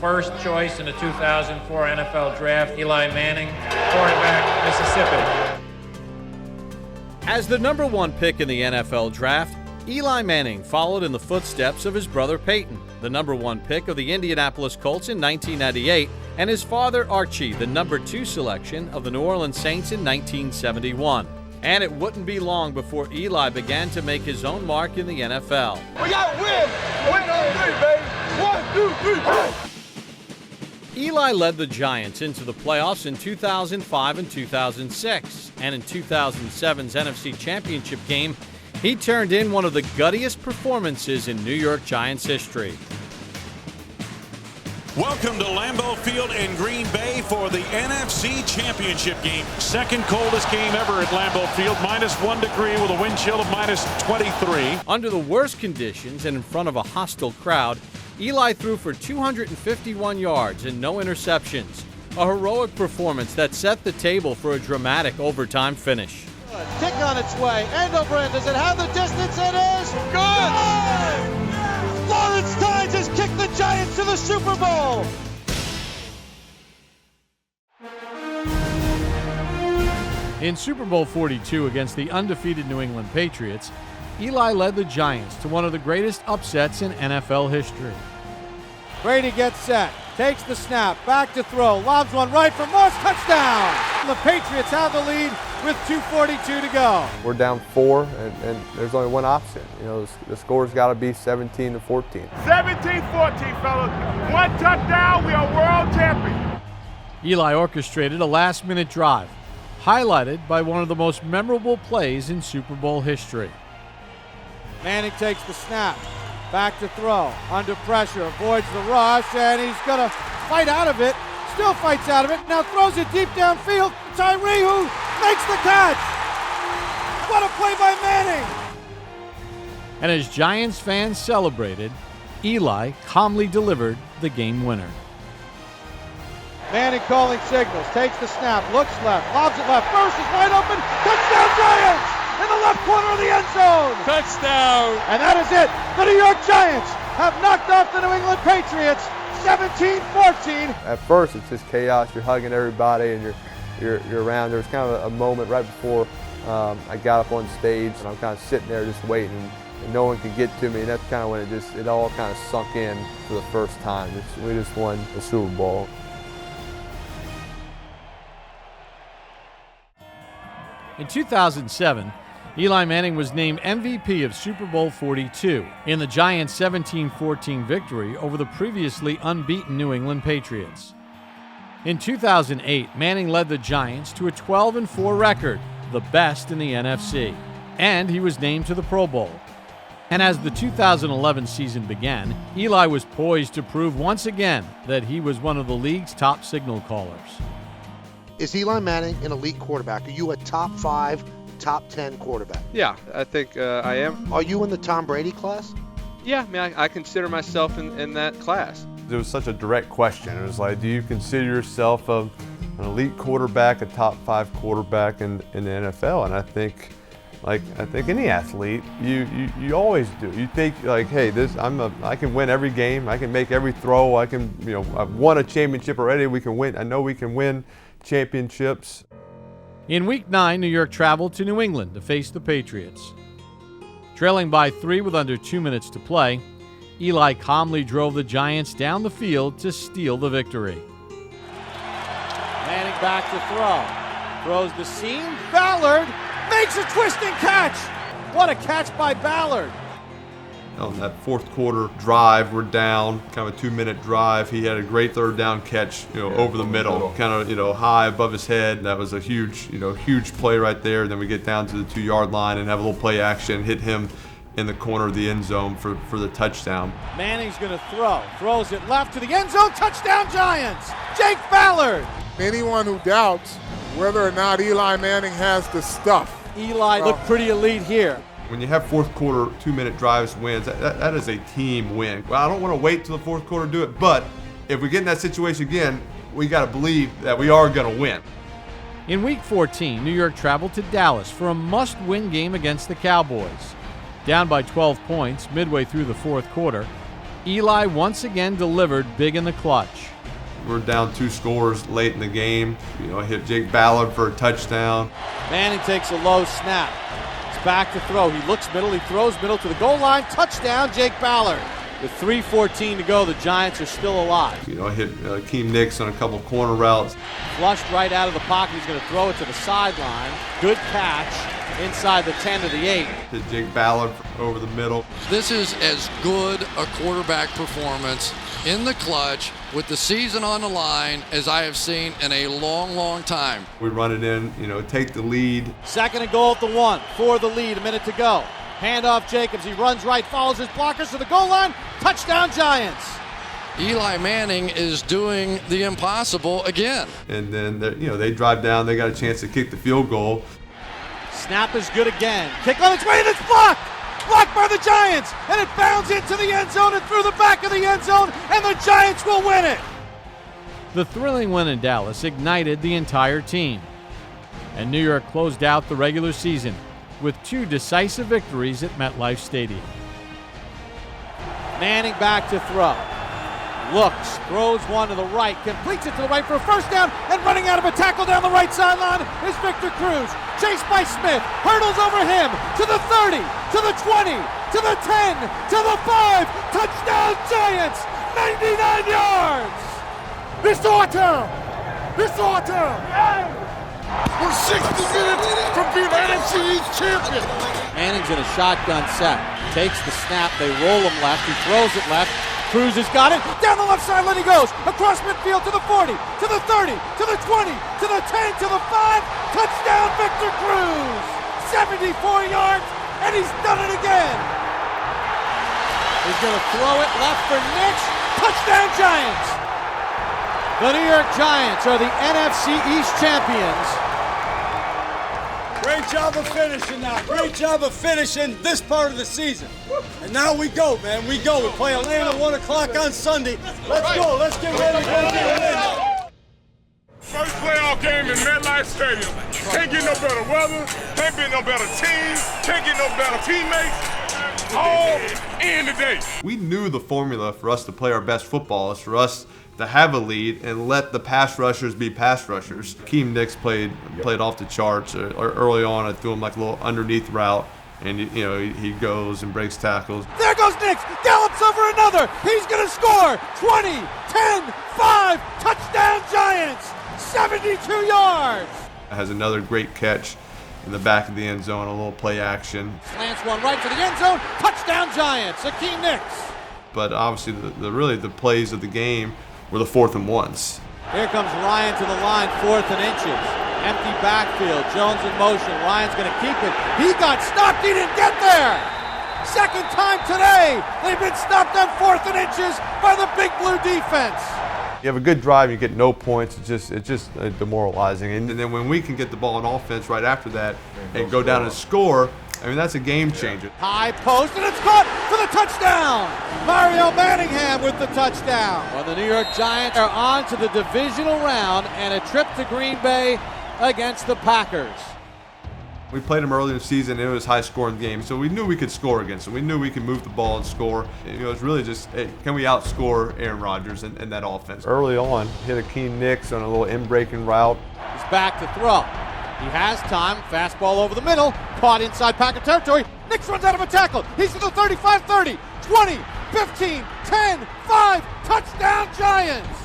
first choice in the 2004 NFL Draft, Eli Manning, quarterback, Mississippi. As the number 1 pick in the NFL Draft, Eli Manning followed in the footsteps of his brother Peyton, the number 1 pick of the Indianapolis Colts in 1998, and his father Archie, the number 2 selection of the New Orleans Saints in 1971. And it wouldn't be long before Eli began to make his own mark in the NFL. We got to win! Win on 3, baby! 1, 2, 3, Eli led the Giants into the playoffs in 2005 and 2006, and in 2007's NFC Championship game, he turned in one of the guttiest performances in New York Giants history. Welcome to Lambeau Field in Green Bay for the NFC Championship game. Second coldest game ever at Lambeau Field, -1 degree with a wind chill of -23. Under the worst conditions and in front of a hostile crowd, Eli threw for 251 yards and no interceptions. A heroic performance that set the table for a dramatic overtime finish. Kick on its way, end over end. Does it have the distance? It is good! Lawrence Tynes has kicked the Giants to the Super Bowl! In Super Bowl 42 against the undefeated New England Patriots, Eli led the Giants to one of the greatest upsets in NFL history. Brady gets set, takes the snap, back to throw, lobs one right for Moss, touchdown! The Patriots have the lead with 2:42 to go. We're down 4, and there's only one option. You know, the score's got to be 17-14. 17-14, fellas. 1 touchdown, we are world champions. Eli orchestrated a last-minute drive, highlighted by one of the most memorable plays in Super Bowl history. Manning takes the snap, back to throw, under pressure, avoids the rush, and he's gonna fight out of it. Still fights out of it, now throws it deep downfield. Tyree who makes the catch. What a play by Manning. And as Giants fans celebrated, Eli calmly delivered the game winner. Manning calling signals, takes the snap, looks left, lobs it left, first is wide open, touchdown Giants! In the left corner of the end zone! Touchdown! And that is it. The New York Giants have knocked off the New England Patriots 17-14. At first, it's just chaos. You're hugging everybody, and you're around. There was kind of a moment right before I got up on stage, and I'm kind of sitting there just waiting, and no one could get to me. And that's kind of when it all kind of sunk in for the first time. We just won the Super Bowl. In 2007, Eli Manning was named MVP of Super Bowl 42 in the Giants' 17-14 victory over the previously unbeaten New England Patriots. In 2008, Manning led the Giants to a 12-4 record, the best in the NFC, and he was named to the Pro Bowl. And as the 2011 season began, Eli was poised to prove once again that he was one of the league's top signal callers. Is Eli Manning an elite quarterback? Are you a top 5, top 10 quarterback? Yeah, I think I am. Are you in the Tom Brady class? Yeah, I mean, I consider myself in that class. It was such a direct question. It was like, do you consider yourself an elite quarterback, a top 5 quarterback in the NFL? And I think any athlete, you always do. You think like, hey, I can win every game. I can make every throw. I've won a championship already. We can win. I know we can win championships. In Week 9, New York traveled to New England to face the Patriots. Trailing by 3 with under 2 minutes to play, Eli calmly drove the Giants down the field to steal the victory. Manning back to throw. Throws the seam. Ballard makes a twisting catch. What a catch by Ballard. On that fourth quarter drive, we're down, kind of a 2-minute drive. He had a great third down catch, over the middle, kind of, high above his head. That was a huge play right there. Then we get down to the 2-yard line and have a little play action, hit him in the corner of the end zone for the touchdown. Manning's going to throw. Throws it left to the end zone. Touchdown Giants. Jake Ballard. Anyone who doubts whether or not Eli Manning has the stuff. Eli looked pretty elite here. When you have fourth quarter 2-minute drives wins, that is a team win. Well, I don't want to wait till the fourth quarter to do it, but if we get in that situation again, we got to believe that we are going to win. In Week 14, New York traveled to Dallas for a must-win game against the Cowboys. Down by 12 points midway through the fourth quarter, Eli once again delivered big in the clutch. We're down 2 scores late in the game. Hit Jake Ballard for a touchdown. Manning takes a low snap. It's back to throw. He looks middle. He throws middle to the goal line. Touchdown, Jake Ballard. With 3:14 to go, the Giants are still alive. Hit Akeem Nicks on a couple corner routes. Flushed right out of the pocket. He's going to throw it to the sideline. Good catch inside the 10 to the 8. Hit Jake Ballard over the middle. This is as good a quarterback performance in the clutch with the season on the line as I have seen in a long, long time. We run it in, take the lead. 2nd and goal at the 1 for the lead. A minute to go. Handoff Jacobs. He runs right, follows his blockers to the goal line. Touchdown Giants. Eli Manning is doing the impossible again. And then they drive down. They got a chance to kick the field goal. Snap is good again. Kick on its way and it's blocked. Blocked by the Giants, and it bounds into the end zone and through the back of the end zone, and the Giants will win it. The thrilling win in Dallas ignited the entire team, and New York closed out the regular season with 2 decisive victories at MetLife Stadium. Manning back to throw. Looks, throws one to the right, completes it to the right for a first down, and running out of a tackle down the right sideline is Victor Cruz. Chased by Smith, hurdles over him to the 30, to the 20, to the 10, to the 5. Touchdown Giants, 99 yards. Mr. Arthur! Mr. Arthur! We're 60 minutes from being NFC East champion. Manning's in a shotgun set. Takes the snap, they roll him left, he throws it left. Cruz has got it. Down the left sideline he goes. Across midfield to the 40, to the 30, to the 20, to the 10, to the 5. Touchdown Victor Cruz. 74 yards, and he's done it again. He's going to throw it left for Nicks. Touchdown Giants. The New York Giants are the NFC East champions. Great job of finishing now. Great job of finishing this part of the season. And now we go, man. We go. We play Atlanta 1 o'clock on Sunday. Let's go. Let's get ready to go get it. First playoff game in MetLife Stadium. Can't get no better weather. Can't get no better team. Can't get no better teammates. All in today. We knew the formula for us to play our best football is for us to have a lead and let the pass rushers be pass rushers. Akeem Nicks played off the charts early on. I threw him like a little underneath route, and he goes and breaks tackles. There goes Nicks, gallops over another. He's going to score. 20, 10, 5, touchdown Giants. 72 yards. Has another great catch in the back of the end zone, a little play action. Slants one right to the end zone. Touchdown Giants. Akeem Nicks. But obviously, the plays of the game were the 4th and 1s. Here comes Ryan to the line, 4th and inches. Empty backfield, Jones in motion. Ryan's going to keep it. He got stopped, he didn't get there. 2nd time today, they've been stopped on 4th and inches by the Big Blue defense. You have a good drive, you get no points. It's just demoralizing. And then when we can get the ball on offense right after that and go down and score, I mean, that's a game changer. High post, and it's caught for the touchdown. Mario Manningham with the touchdown. Well, the New York Giants are on to the divisional round and a trip to Green Bay against the Packers. We played them early in the season, and it was a high-scoring game, so we knew we could score against them. We knew we could move the ball and score. It's really just, hey, can we outscore Aaron Rodgers and that offense? Early on, hit Akeem Nicks on a little in-breaking route. He's back to throw. He has time. Fastball over the middle. Caught inside Packer territory. Nicks runs out of a tackle. He's to the 35, 30, 20, 15, 10, 5. Touchdown Giants.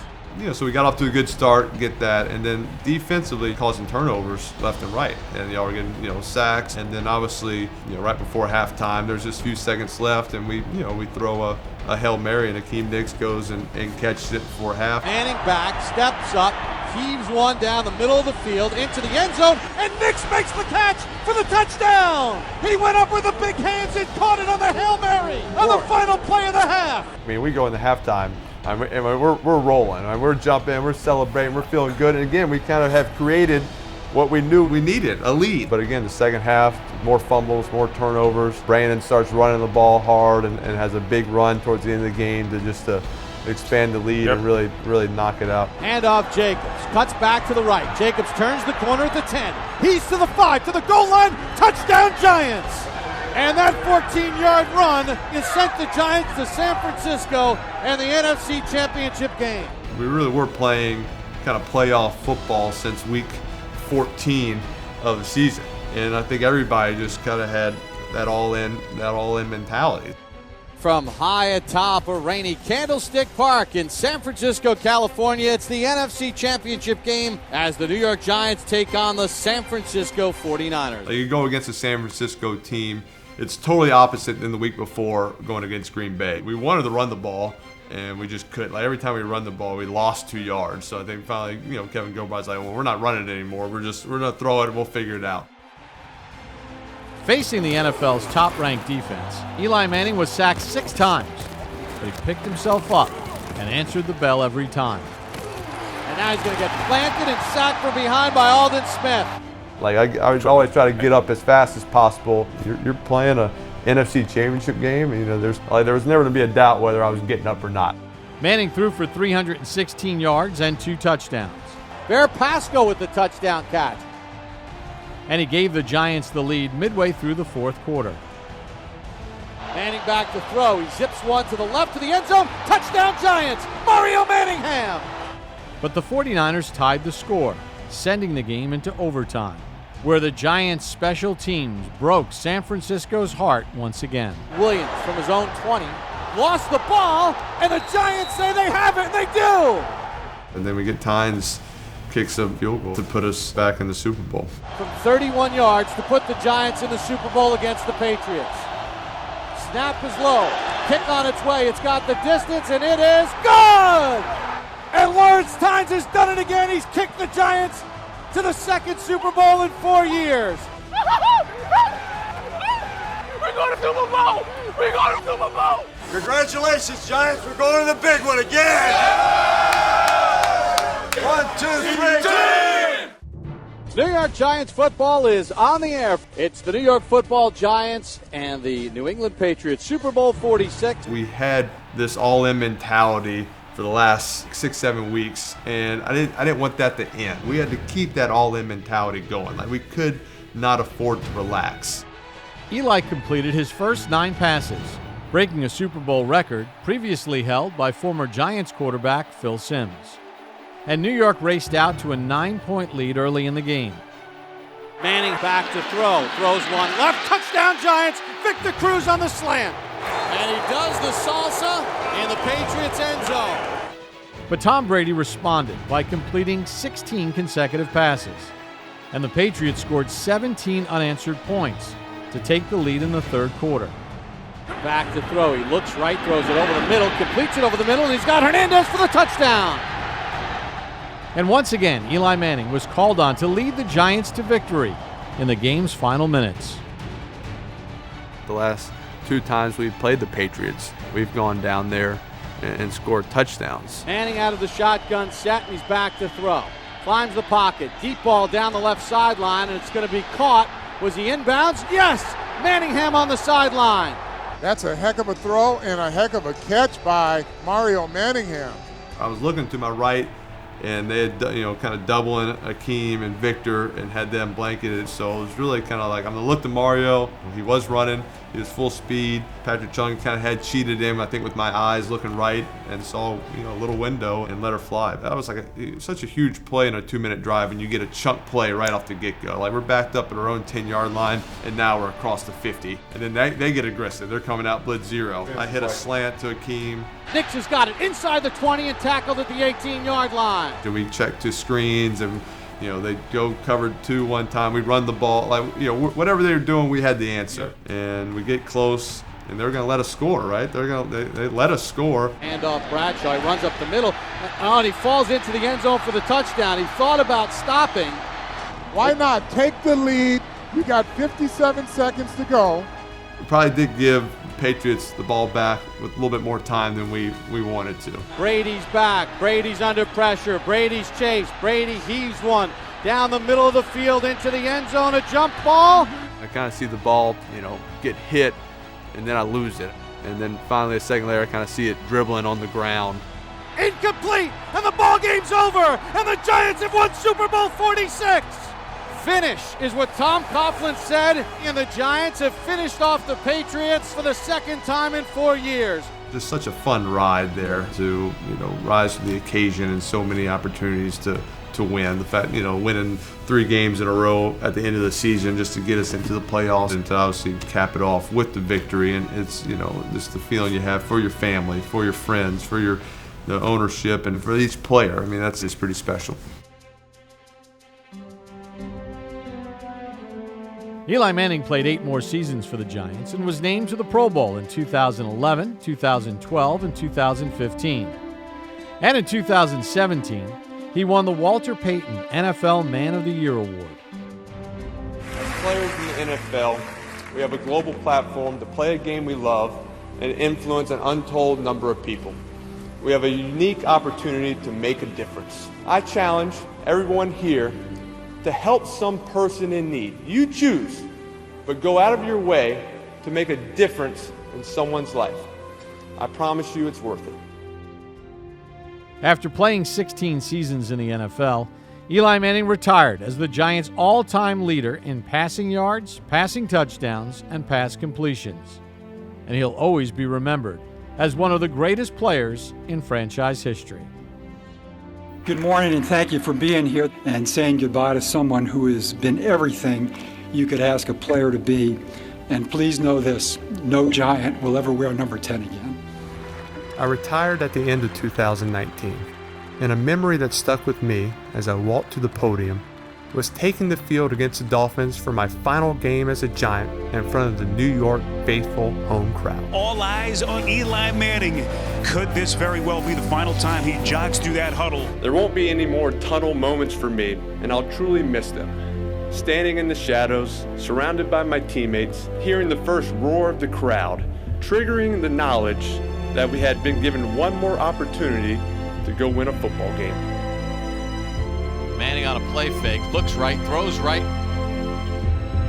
So we got off to a good start, get that, and then defensively causing turnovers left and right. And we're getting, sacks. And then obviously, right before halftime, there's just a few seconds left, and we throw a Hail Mary, and Akeem Nicks goes and catches it before half. Manning back, steps up, heaves one down the middle of the field into the end zone, and Nicks makes the catch for the touchdown. He went up with the big hands and caught it on the Hail Mary on the final play of the half. I mean, we go into halftime. We're rolling. We're jumping. We're celebrating. We're feeling good. And again, we kind of have created what we knew we needed, a lead. But again, the second half, more fumbles, more turnovers. Brandon starts running the ball hard and has a big run towards the end of the game to expand the lead and really knock it out. Handoff Jacobs. Cuts back to the right. Jacobs turns the corner at the 10. He's to the 5, to the goal line. Touchdown Giants. And that 14-yard run has sent the Giants to San Francisco and the NFC Championship game. We really were playing kind of playoff football since week 14 of the season. And I think everybody just kind of had that all-in mentality. From high atop a rainy Candlestick Park in San Francisco, California, it's the NFC Championship game as the New York Giants take on the San Francisco 49ers. Like you go against the San Francisco team, it's totally opposite than the week before going against Green Bay. We wanted to run the ball, and we just couldn't. Like every time we run the ball, we lost 2 yards. So I think finally, Kevin Gilbride's like, well, we're not running it anymore. We're gonna throw it and we'll figure it out. Facing the NFL's top-ranked defense, Eli Manning was sacked 6 times, but he picked himself up and answered the bell every time. And now he's going to get planted and sacked from behind by Aldon Smith. Like I was always trying to get up as fast as possible. You're playing a NFC Championship game, and there was never going to be a doubt whether I was getting up or not. Manning threw for 316 yards and 2 touchdowns. Bear Pasco with the touchdown catch. And he gave the Giants the lead midway through the 4th quarter. Manning back to throw. He zips one to the left to the end zone. Touchdown Giants! Mario Manningham! But the 49ers tied the score, sending the game into overtime, where the Giants' special teams broke San Francisco's heart once again. Williams from his own 20 lost the ball, and the Giants say they have it, and they do! And then we get Tynes kicks a field goal to put us back in the Super Bowl. From 31 yards to put the Giants in the Super Bowl against the Patriots. Snap is low. Kick on its way. It's got the distance, and it is good! And Lawrence Tynes has done it again. He's kicked the Giants to the 2nd Super Bowl in 4 years. We're going to Super Bowl! We're going to Super Bowl! Congratulations, Giants. We're going to the big one again. 1, 2, 3. New York Giants football is on the air. It's the New York Football Giants and the New England Patriots, Super Bowl 46. We had this all-in mentality for the last 6-7 weeks, and I didn't want that to end. We had to keep that all-in mentality going. Like we could not afford to relax. Eli completed his first 9 passes, breaking a Super Bowl record previously held by former Giants quarterback Phil Simms. And New York raced out to a 9-point lead early in the game. Manning back to throw. Throws one left. Touchdown Giants. Victor Cruz on the slant. And he does the salsa in the Patriots end zone. But Tom Brady responded by completing 16 consecutive passes. And the Patriots scored 17 unanswered points to take the lead in the 3rd quarter. Back to throw. He looks right, throws it over the middle, completes it over the middle, and he's got Hernandez for the touchdown. And once again, Eli Manning was called on to lead the Giants to victory in the game's final minutes. The last 2 times we've played the Patriots, we've gone down there and scored touchdowns. Manning out of the shotgun set, and he's back to throw. Climbs the pocket, deep ball down the left sideline, and it's going to be caught. Was he inbounds? Yes! Manningham on the sideline. That's a heck of a throw and a heck of a catch by Mario Manningham. I was looking to my right, and they had, kind of doubling Akeem and Victor and had them blanketed. So it was really kind of like, I'm going to look to Mario. He was running. He was full speed. Patrick Chung kind of had cheated him, I think, with my eyes looking right and saw, a little window and let her fly. That was like such a huge play in a 2-minute drive, and you get a chunk play right off the get-go. Like we're backed up at our own 10-yard line, and now we're across the 50. And then they get aggressive. They're coming out blitz 0. I hit a slant to Akeem. Nix has got it inside the 20 and tackled at the 18-yard line. And we checked 2 screens, and they go covered 2 one time. We run the ball, whatever they were doing, we had the answer. And we get close, and they're going to let us score, right? They let us score. Hand off Bradshaw. He runs up the middle, and he falls into the end zone for the touchdown. He thought about stopping. Why not take the lead? You got 57 seconds to go. We probably did give Patriots the ball back with a little bit more time than we wanted to. Brady's back. Brady's under pressure. Brady's chased. Brady heaves one down the middle of the field into the end zone. A jump ball. I kind of see the ball, get hit, and then I lose it. And then finally a second later, I kind of see it dribbling on the ground. Incomplete, and the ball game's over, and the Giants have won Super Bowl 46. finish is what Tom Coughlin said, and the Giants have finished off the Patriots for the second time in 4 years. Just such a fun ride there to, rise to the occasion and so many opportunities to win. The fact, winning 3 games in a row at the end of the season just to get us into the playoffs and to obviously cap it off with the victory. And it's, just the feeling you have for your family, for your friends, for the ownership, and for each player. I mean, that's just pretty special. Eli Manning played 8 more seasons for the Giants and was named to the Pro Bowl in 2011, 2012, and 2015. And in 2017, he won the Walter Payton NFL Man of the Year Award. As players in the NFL, we have a global platform to play a game we love and influence an untold number of people. We have a unique opportunity to make a difference. I challenge everyone here to help some person in need. You choose, but go out of your way to make a difference in someone's life. I promise you it's worth it. After playing 16 seasons in the NFL, Eli Manning retired as the Giants' all-time leader in passing yards, passing touchdowns, and pass completions. And he'll always be remembered as one of the greatest players in franchise history. Good morning, and thank you for being here and saying goodbye to someone who has been everything you could ask a player to be. And please know this, no Giant will ever wear number 10 again. I retired at the end of 2019, and a memory that stuck with me as I walked to the podium was taking the field against the Dolphins for my final game as a Giant in front of the New York faithful home crowd. All eyes on Eli Manning. Could this very well be the final time he jogs through that huddle? There won't be any more tunnel moments for me, and I'll truly miss them. Standing in the shadows, surrounded by my teammates, hearing the first roar of the crowd, triggering the knowledge that we had been given one more opportunity to go win a football game. Manning on a play fake, looks right, throws right.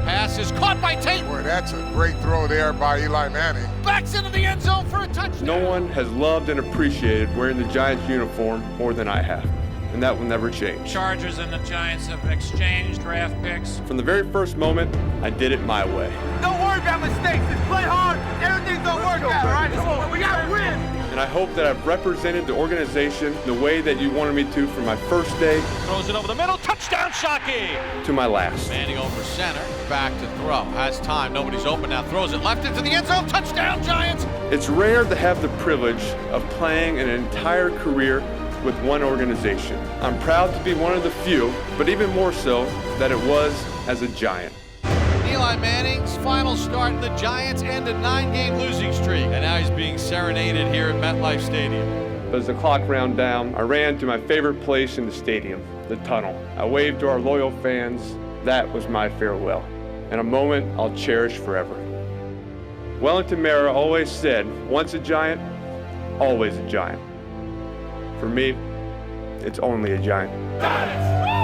Pass is caught by Tate. Boy, that's a great throw there by Eli Manning. Backs into the end zone for a touchdown. No one has loved and appreciated wearing the Giants uniform more than I have, and that will never change. Chargers and the Giants have exchanged draft picks. From the very first moment, I did it my way. Don't worry about mistakes. Just play hard. Everything's gonna work out, all right? Come on, we gotta win. And I hope that I've represented the organization the way that you wanted me to from my first day Throws it over the middle, touchdown Shockey. to my last. Manning over center, back to throw. Has time, nobody's open now. Throws it left into the end zone, touchdown Giants. It's rare to have the privilege of playing an entire career with one organization. I'm proud to be one of the few, but even more so that it was as a Giant. Eli Manning's final start in the Giants end a 9-game losing streak. And now he's being serenaded here at MetLife Stadium. But as the clock ran down, I ran to my favorite place in the stadium, the tunnel. I waved to our loyal fans. That was my farewell, and a moment I'll cherish forever. Wellington Mara always said, once a Giant, always a Giant. For me, it's only a Giant. Giants!